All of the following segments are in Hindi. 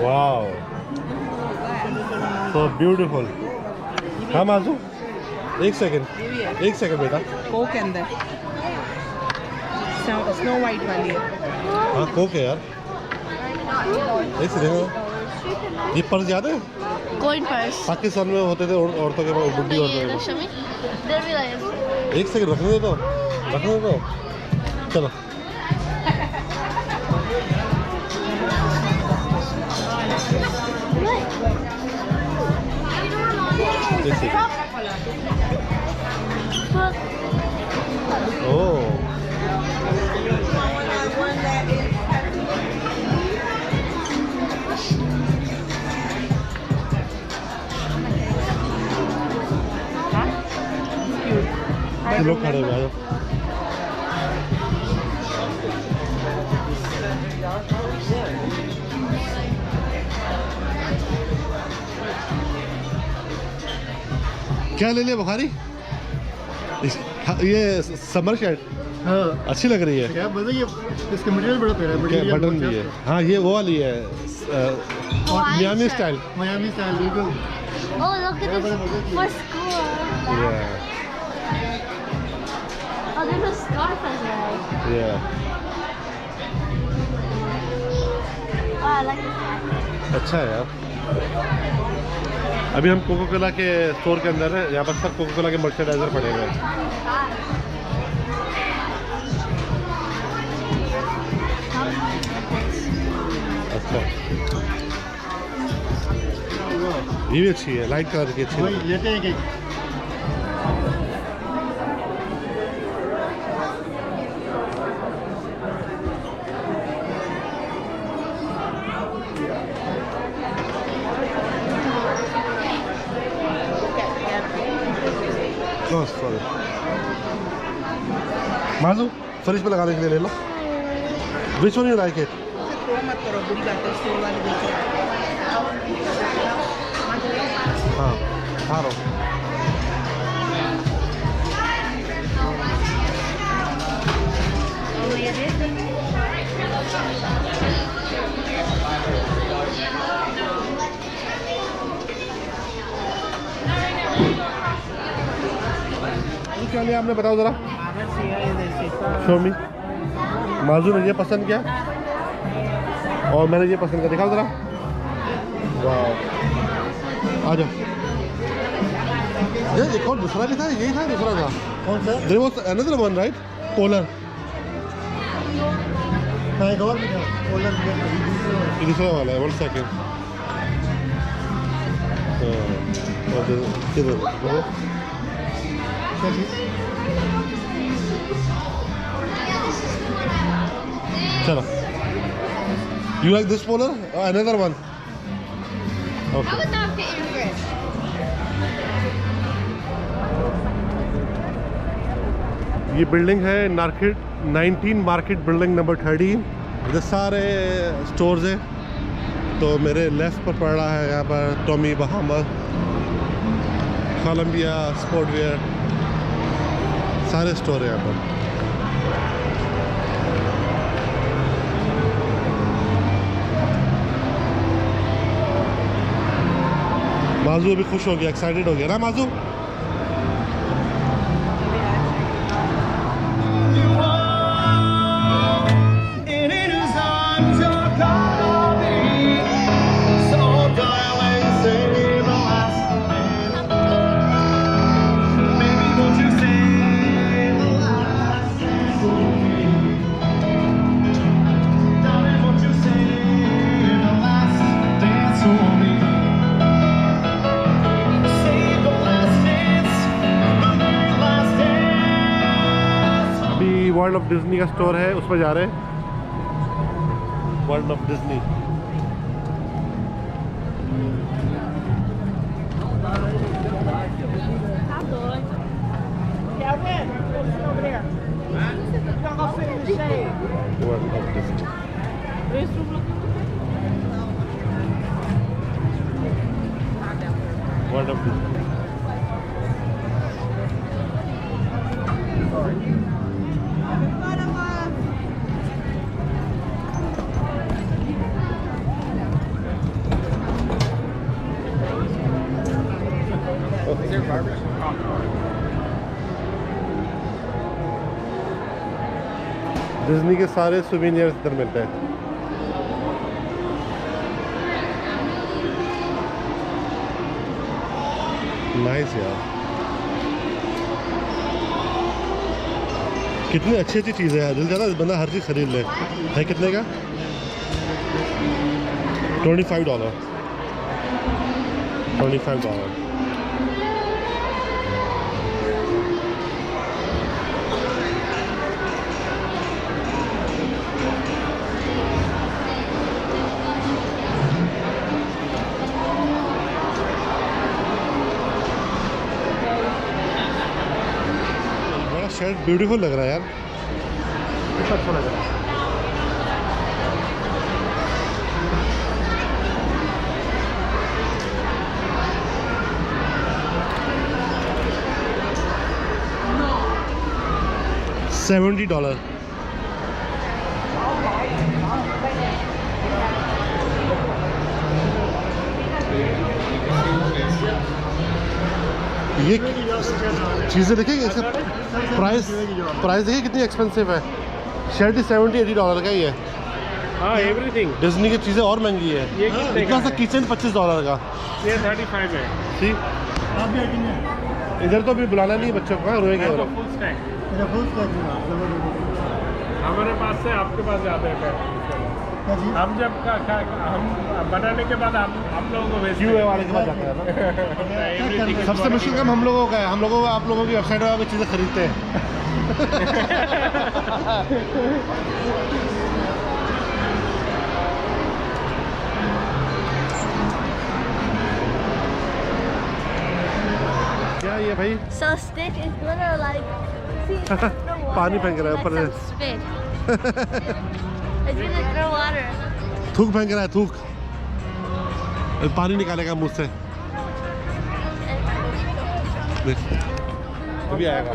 Wow, so beautiful. हाँ माजू, एक सेकंड बेटा। कोक के अंदर स्नो वाइट वाली है। हाँ कोक है यार। एक सेकंड, ये पर्स याद है? Coin purse. पाकिस्तान में होते थे औरतों के पास, बुढ़ी औरतों के Show me. There we are. पास। एक सेकंड रखने दो, चलो। एक सेकंड। ओह, लोग खड़े हुए हैं। क्या ले लिया बुखारी? ये समर शर्ट हाँ अच्छी लग रही है। क्या मजा, ये इसका मटेरियल बड़ा प्यारा है। क्या बटन भी है? हाँ ये वो वाली है, मियामी स्टाइल। मियामी स्टाइल बिल्कुल। Oh, look at this for school. Oh, there's a scarf as well. Oh, I like this. अच्छा है यार। अभी हम कोको कोला के स्टोर के अंदर है। यहाँ पर सब कोको कोला के मर्चेंडाइजर पड़े हुए हैं। अच्छा, ये भी अच्छी है, लाइट कलर की अच्छी वही है। लेते हैं कि सॉरी माजू, फ्रिज पे लगाने के लिए ले लो। Which one you like it? Throw मत करो, बुरी बात है। स्टोर वाले बेच रहे हैं। हाँ खा रहा हूँ। क्या लिया आपने, बताओ जरा। शो मी। माजू ने ये पसंद किया और मैंने ये पसंद किया, दिखाओ जरा। वाह, आ जाओ। ये एक और दूसरा भी था, यही था दूसरा था। कौन सा? There was another one right, polar. हाँ एक और भी था, पोलर भी था। ये दूसरा वाला है, 1 सेकंड। किधर वो? क्या चीज़? चलो, you like this polar? Another one. Okay. How would that fit in your fridge? ये बिल्डिंग है मार्केट 19 मार्केट बिल्डिंग नंबर 13। इधर सारे स्टोर्स हैं। तो मेरे लेफ्ट पर पड़ रहा है यहाँ पर Tommy Bahama, Columbia sportswear, सारे स्टोर हैं यहाँ पर। माजू अभी खुश हो गया, एक्साइटेड हो गया ना माजू? वर्ल्ड ऑफ डिज्नी का स्टोर है, उस पर जा रहे हैं। World of Disney. World of Disney. World of Disney. Disney के सारे सुवेनियर्स इधर मिलते हैं। नाइस यार, कितनी अच्छी अच्छी चीज़ें हैं। दिल चाहता है बंदा हर चीज़ खरीद ले। है कितने का? $25। $25। बड़ा शर्ट ब्यूटीफुल लग रहा है यार, कितना अच्छा लग रहा है। $70। ये चीज़ें देखिए, इसका प्राइस देखिए कितनी एक्सपेंसिव है। शर्ट ही $70-80 का ही है। हाँ, एवरीथिंग। डिज्नी की चीज़ें और महंगी है। ये कितने इतना का सा है? किचन $25 का। ये 35 है। सी आप भी आइटिंग है इधर तो अभी बुलाना नहीं बच्चों को, रोएंगे तो और फुल स्टैक मेरा फुल स्टैक हमारे पास से आपके पास जाते हैं। क्या चीज़? हम जब हम बनाने के बाद हम लोगों को भेजते क्यों वाले के पास जाते हैं ना। Everything is सबसे मुश्किल काम हम लोगों का है। हम लोगों आप लोगों की वेबसाइट पर चीज़ें खरीदते हैं। क्या ये भाई? So stick is gonna like see, throw water पानी फेंक रहा है ऊपर like some spit. It's gonna throw water. थूक फेंक रहा है, थूक पानी निकालेगा मुंह से। देख, अभी आएगा।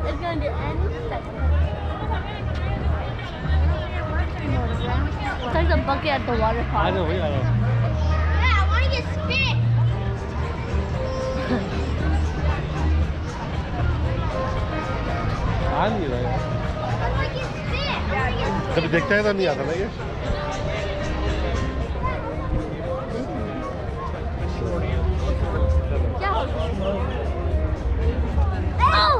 It's gonna do any second. It's like the bucket at the water uh park. जाओ भाई, आ जाओ। Yeah, I want to get spit. आ नहीं रहा है। I want to get spit. कभी देखता है तो नहीं आता ना ये। क्या हो गया? Oh!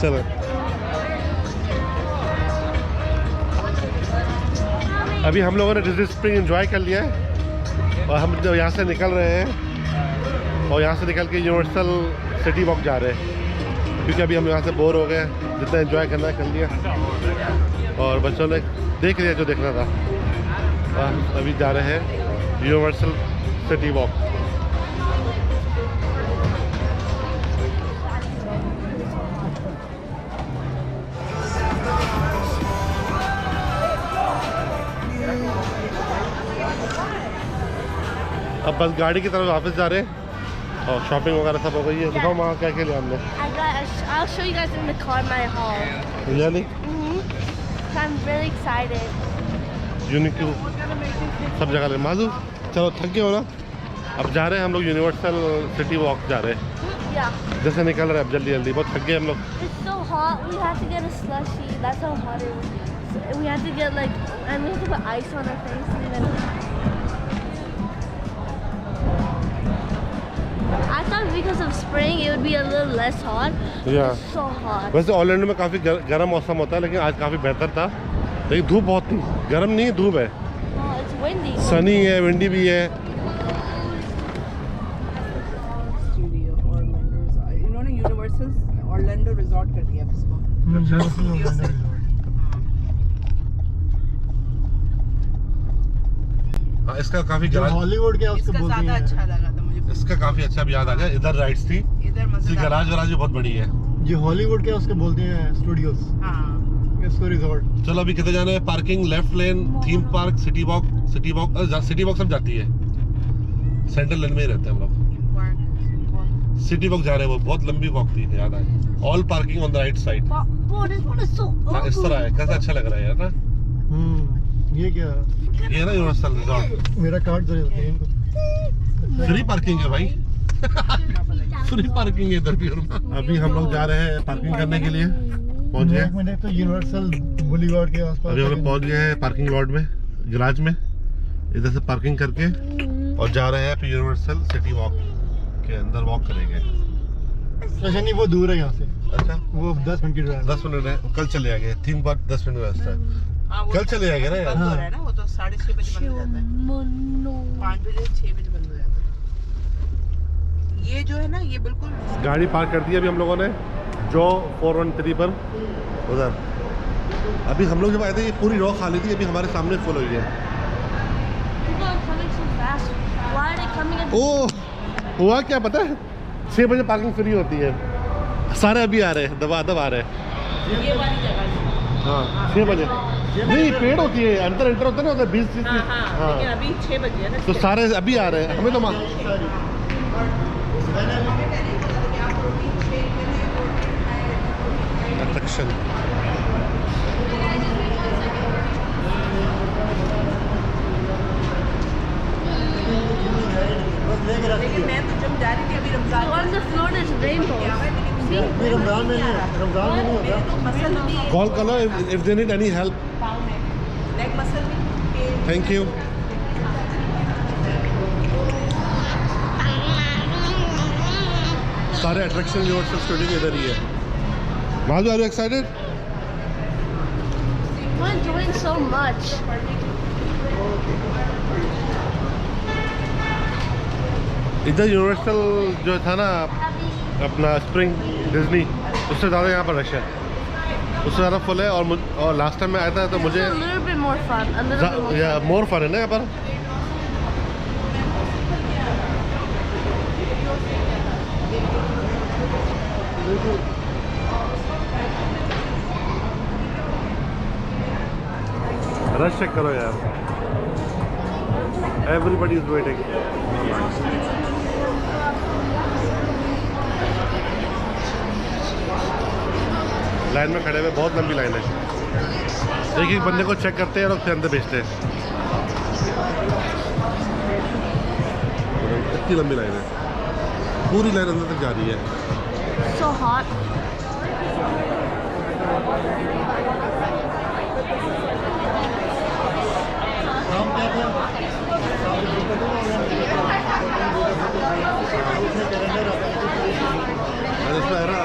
चलो अभी हम लोगों ने डिज्नी स्प्रिंग एंजॉय कर लिया है और हम जो यहाँ से निकल रहे हैं और यहाँ से निकल के यूनिवर्सल सिटी वॉक जा रहे हैं, क्योंकि अभी हम यहाँ से बोर हो गए। जितना एंजॉय करना है कर लिया और बच्चों ने देख लिया जो देखना था। और हम अभी जा रहे हैं यूनिवर्सल सिटी वॉक। अब बस गाड़ी की तरफ वापस जा रहे हैं और शॉपिंग वगैरह सब हो गई है। दिखाओ वहाँ क्या क्या लिया हमने। I'll show you guys in the car my haul. लिया नहीं? I'm really excited. यूनिक्यू सब जगह ले। माजू चलो थक गए हो ना, अब जा रहे हैं हम लोग यूनिवर्सल सिटी वॉक जा रहे हैं। Yeah. जैसे निकल रहे हैं अब जल्दी जल्दी, बहुत थक गए हम लोग। It's so hot. We have to get a slushie. That's how hot it is. So we have to get like, and we have to put ice on our face and then. I thought because of spring it would be a little less hot. Yeah. It's so hot. वैसे ऑरलैंडो में काफ़ी गर्म मौसम होता है, लेकिन आज काफ़ी बेहतर था। लेकिन धूप बहुत थी, गर्म नहीं धूप है, Oh, it's windy. सनी है, विंडी भी है। स्टूडियो ऑरलैंडो, इन्होंने यूनिवर्सल ऑरलैंडो रिजॉर्ट कर दिया इसको। हाँ, इसका काफ़ी जो हॉलीवुड क्या उसको इसका बोलते ज्यादा हैं। अच्छा लगा था मुझे। इसका काफ़ी अच्छा भी याद आ गया। इधर राइड्स थी, इधर इसकी मजेदार। गराज वराज भी बहुत बड़ी है। जो हॉलीवुड क्या उसको बोलते हैं स्टूडियोज, हाँ, इसको रिजॉर्ट। चलो अभी कितने जाने हैं? पार्किंग, लेफ्ट लेन, थीम पार्क, सिटी वॉक सब जाती है। सेंट्रल लेन में ही रहते हैं हम लोग। पार्क। सिटी वॉक जा रहे हैं, वो बहुत लंबी वॉक थी, याद आए। All parking on the right side. Oh, this one is so हाँ, इस तरह है, कैसा अच्छा लग रहा है यार ना। ये क्या? ये ना यूनिवर्सल रिजॉर्ट मेरा कार्ड दे देते हैं इनको। फ्री पार्किंग है भाई। फ्री पार्किंग है इधर भी। अभी हम लोग जा रहे हैं पार्किंग करने के लिए, पहुंच गए। मैंने तो यूनिवर्सल बुलीवार्ड के आसपास अभी हम लोग पहुंच गए हैं पार्किंग लॉट में, गैराज में। इधर से पार्किंग करके और जा रहे हैं फिर यूनिवर्सल सिटी वॉक के अंदर वॉक करेंगे। अच्छा नहीं, वो दूर है यहाँ से। अच्छा, वो 10 मिनट की ड्राइव। 10 मिनट है, कल चले आएंगे। 3 बार 10 मिनट का रास्ता है। हाँ, वो कल चले आएंगे ना यार। बंद हो रहा है ना, वो तो 6:30 बजे बंद हो जाता है। 5 बजे 6 बजे बंद हो जाता है। ये जो है ना, ये बिल्कुल गाड़ी पार्क कर दी अभी हम लोगों ने जो 413 पर उधर। अभी हम लोग जब आए थे ये पूरी रॉ खाली थी, अभी हमारे सामने फुल हुई है। People are coming so fast. Why are they coming at ओह, हुआ क्या पता है, 6 बजे पार्किंग फ्री होती है। सारे अभी आ रहे हैं, दबा आ रहे हैं। ये वाली जगह। हाँ 6 बजे नहीं, पेड़ होती है अंदर, एंटर होता है ना उधर 20-30। हाँ, लेकिन अभी 6 बजे है ना। तो सारे अभी आ रहे हैं, हमें तो अट्रैक्शन। लेकिन मैं तो जब जा रही थी अभी Ramzan on the floor there's rainbows. See? ये रमजान में नहीं है, रमजान में नहीं होता। तो मसल भी कॉल करो if they need any help. पाँव में लेग मसल भी थैंक यू। सारे अट्रैक्शन यूनिवर्सल स्टूडियो इधर ही है। Madhu, are you excited? We're enjoying so much. इधर यूनिवर्सल जो था ना अपना स्प्रिंग डिज्नी, उससे ज़्यादा यहाँ पर रश है, उससे ज़्यादा फुल है। और लास्ट टाइम मैं आया था तो It's मुझे a little bit more fun. A little bit more fun. More fun है ना यहाँ पर। रश चेक करो यार, एवरीबडी इज वेटिंग। लाइन में खड़े हुए, बहुत लंबी लाइन है। एक एक बंदे को चेक करते हैं और उसके अंदर भेजते हैं। इतनी लंबी लाइन है, पूरी लाइन अंदर तक जा रही है। so hot. काम क्या था? और इसमें है ना,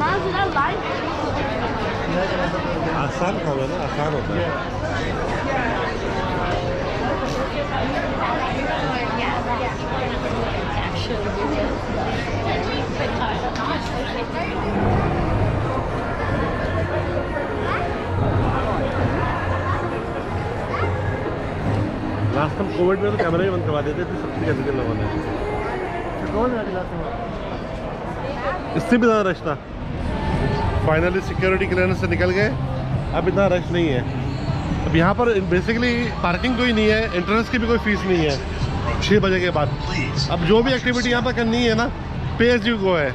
Miles, is that light? आसान काम है ना, आसान होता है। लास्ट टाइम कोविड में तो कैमरा ही बंद करवा देते थे सबसे कैसे लोगों ने। इससे भी ज़्यादा रश था। फाइनली सिक्योरिटी क्लियरेंस से निकल गए, अब इतना रश नहीं है। अब यहाँ पर बेसिकली पार्किंग कोई नहीं है, एंट्रेंस की भी कोई फीस नहीं है 6 बजे के बाद। अब जो भी एक्टिविटी यहाँ पर करनी है ना, पे एज यू गो है।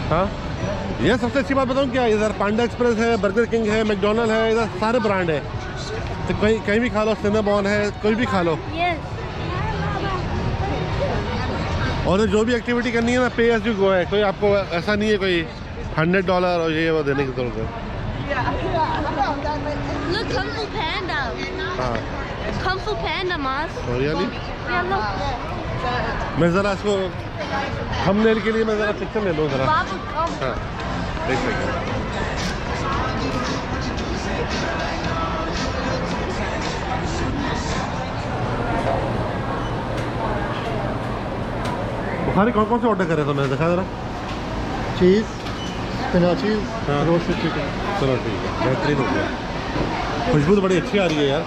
हाँ, ये सबसे अच्छी बात बताऊँ क्या, इधर पांडा एक्सप्रेस है, बर्गर किंग है, मैकडोनल्ड है, इधर सारे ब्रांड है। तो कहीं भी खा लो, सिनेमॉन है, कोई भी खा लो। Yes. और जो भी एक्टिविटी करनी है ना, पे एज यू गो है। कोई आपको ऐसा नहीं है कोई $100 और ये वो देने की जरूरत है। Look, Kung Fu Panda. हाँ, Kung Fu Panda, Maz. और यानी Yeah, look. मैं ज़रा इसको थंबनेल के लिए मैं ज़रा पिक्चर ले लूँ ज़रा। Baba, come. हाँ, एक सेकंड। बुखारी कौन कौन से ऑर्डर करे तो मैंने देखा ज़रा। चीज़, स्पिनाचीज़, हाँ। Roasted chicken. चलो ठीक है, बेहतरीन हो गया। खुशबू तो बड़ी अच्छी आ रही है यार।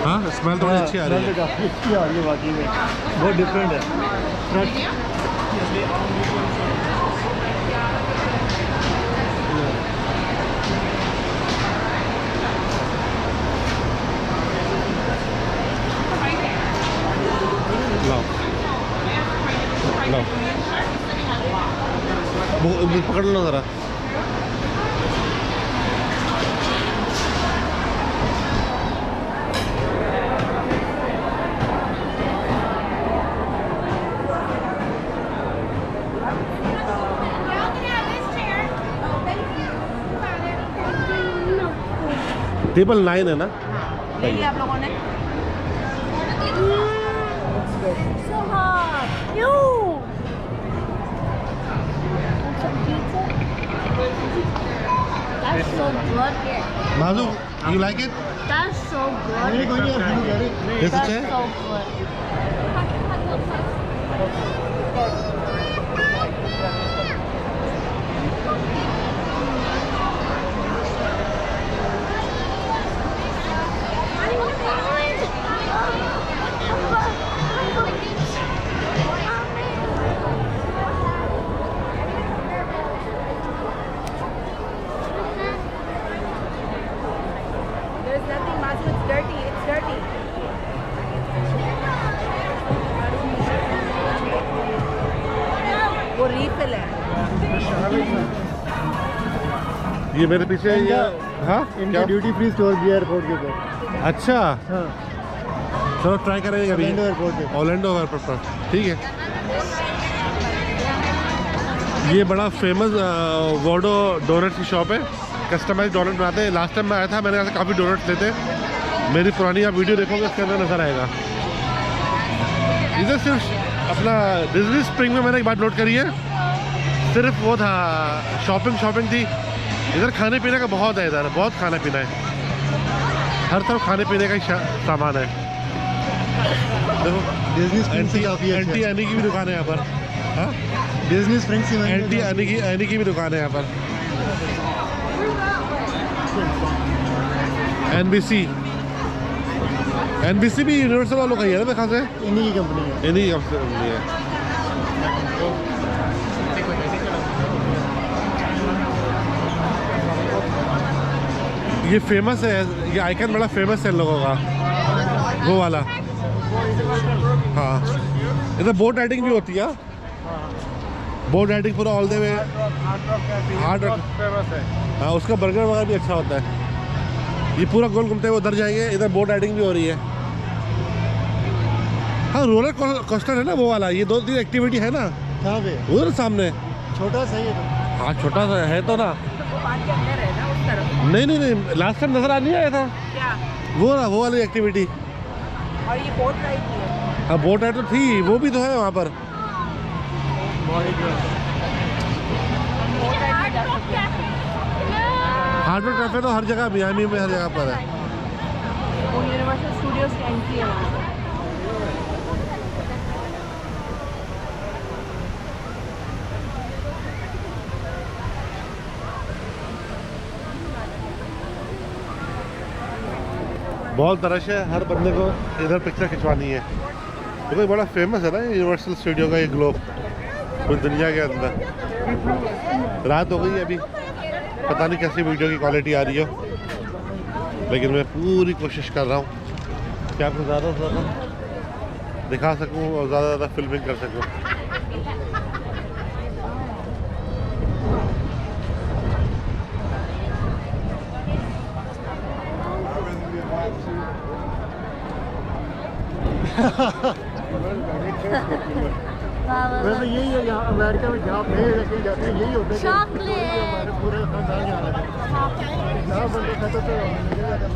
हाँ, स्मेल तो बड़ी अच्छी आ रही है। काफ़ी अच्छी आ रही है वाकई में, बहुत डिफरेंट है, फ्रेश। लाओ लाओ, पकड़ लो ज़रा। टेबल 9 है ना? ले लिया आप लोगों ने? So hot. Ew. Want some pizza? That's so good. माजू, you like it? That's so good. Yes, That's it's so good. There's nothing, Mazu. It's dirty. It's dirty. वो refill है. ये मेरे पीछे ये हाँ इनका क्या? ड्यूटी फ्री स्टोर भी एयरपोर्ट के ऊपर। अच्छा हाँ, चलो ट्राई करेंगे कभी ऑरलैंडो एयरपोर्ट पे। ऑरलैंडो एयरपोर्ट पर, ठीक है। ये बड़ा फेमस वोडो डोनट्स की शॉप है, कस्टमाइज डोनट बनाते हैं। लास्ट टाइम मैं आया था, मैंने यहाँ से काफ़ी डोनट्स लेते। मेरी पुरानी आप वीडियो देखोगे उसके अंदर नज़र आएगा। इधर सिर्फ अपना डिज्नी स्प्रिंग में मैंने एक बात नोट करी है, सिर्फ वो था शॉपिंग थी। इधर खाने पीने का बहुत है, इधर बहुत खाना पीना है, हर तरफ खाने पीने का ही सामान है। देखो डिज्नी स्प्रिंग से काफी अच्छा एंटी है। एनी की भी दुकान है यहाँ पर। हाँ डिज्नी स्प्रिंग से एंटी एनी की भी दुकान है यहाँ पर। एनबीसी भी यूनिवर्सल वालों का ही है ना मेरे ख्याल से, इन्हीं की कंपनी है। इन्हीं की कंपनी है। ये फेमस है, ये आइकन बड़ा फेमस है इन लोगों का, वो वाला। हाँ इधर बोट राइडिंग भी होती है, बोट राइडिंग पूरा all the way hard. Famous है। हाँ उसका बर्गर वगैरह भी अच्छा होता है। ये पूरा गोल घूमते हुए उधर जाएंगे, इधर बोट राइडिंग भी हो रही है। हाँ रोलर कोस्टर है ना वो वाला, ये 2-3 एक्टिविटी है ना कहाँ पे? उधर सामने। छोटा सही है तो। हाँ छोटा सा है तो ना। वो पार्क के अंदर है ना उस तरफ. नहीं लास्ट टाइम नजर आ नहीं आया था क्या? वो वाली एक्टिविटी। और ये बोट राइड भी है. हाँ बोट राइड तो थी, वो भी तो है वहाँ पर। बोट राइड में जा सकते हैं. हार्ड रॉक कैफे तो हर जगह, मियामी में हर जगह पर है। वो यूनिवर्सल स्टूडियोज की एंट्री है वहाँ. बहुत तरह से हर बंदे को इधर पिक्चर खिंचवानी है, क्योंकि बड़ा फेमस है ना यूनिवर्सल स्टूडियो का ये ग्लोब पूरी दुनिया के अंदर। रात हो गई है अभी, पता नहीं कैसी वीडियो की क्वालिटी आ रही हो, लेकिन मैं पूरी कोशिश कर रहा हूँ कि आपको ज़्यादा से ज़्यादा दिखा सकूँ और ज़्यादा से ज़्यादा फिल्मिंग कर सकूँ। वैसे यही है यहाँ अमेरिका में जहाँ पे लेके जाते हैं यही होता है कि Chocolate. हमारे पूरे खानदान यहाँ रहते हैं। जहाँ बंदे खाते तो निकल जाते हैं।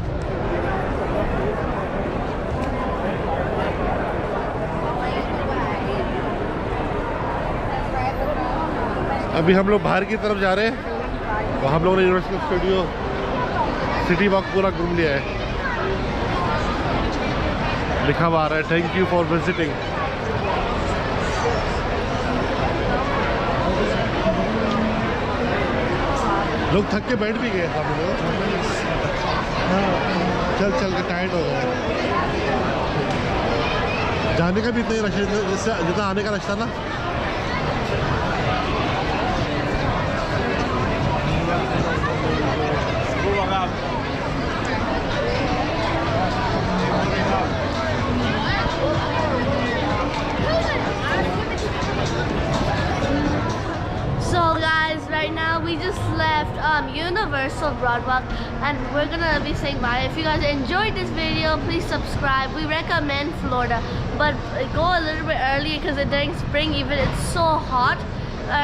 अभी हम लोग बाहर की तरफ जा रहे हैं और हम लोगों ने यूनिवर्सल स्टूडियो सिटी वॉक पूरा घूम लिया है। लिखा हुआ आ रहा है थैंक यू फॉर विजिटिंग। लोग थक के बैठ भी गए हम लोग, चल के टायर्ड हो गए। जाने का भी इतना ही रश है जिससे जितना आने का रश था ना। So guys, right now we just left Universal Broadwalk and we're gonna be saying bye. If you guys enjoyed this video, please subscribe. We recommend Florida, but go a little bit early because during spring even it's so hot.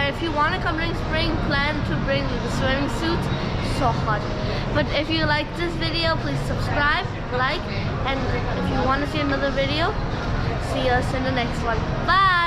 If you want to come during spring, plan to bring the swimming suits. So hot. But if you like this video, please subscribe, like, and if you want to see another video, see us in the next one. Bye.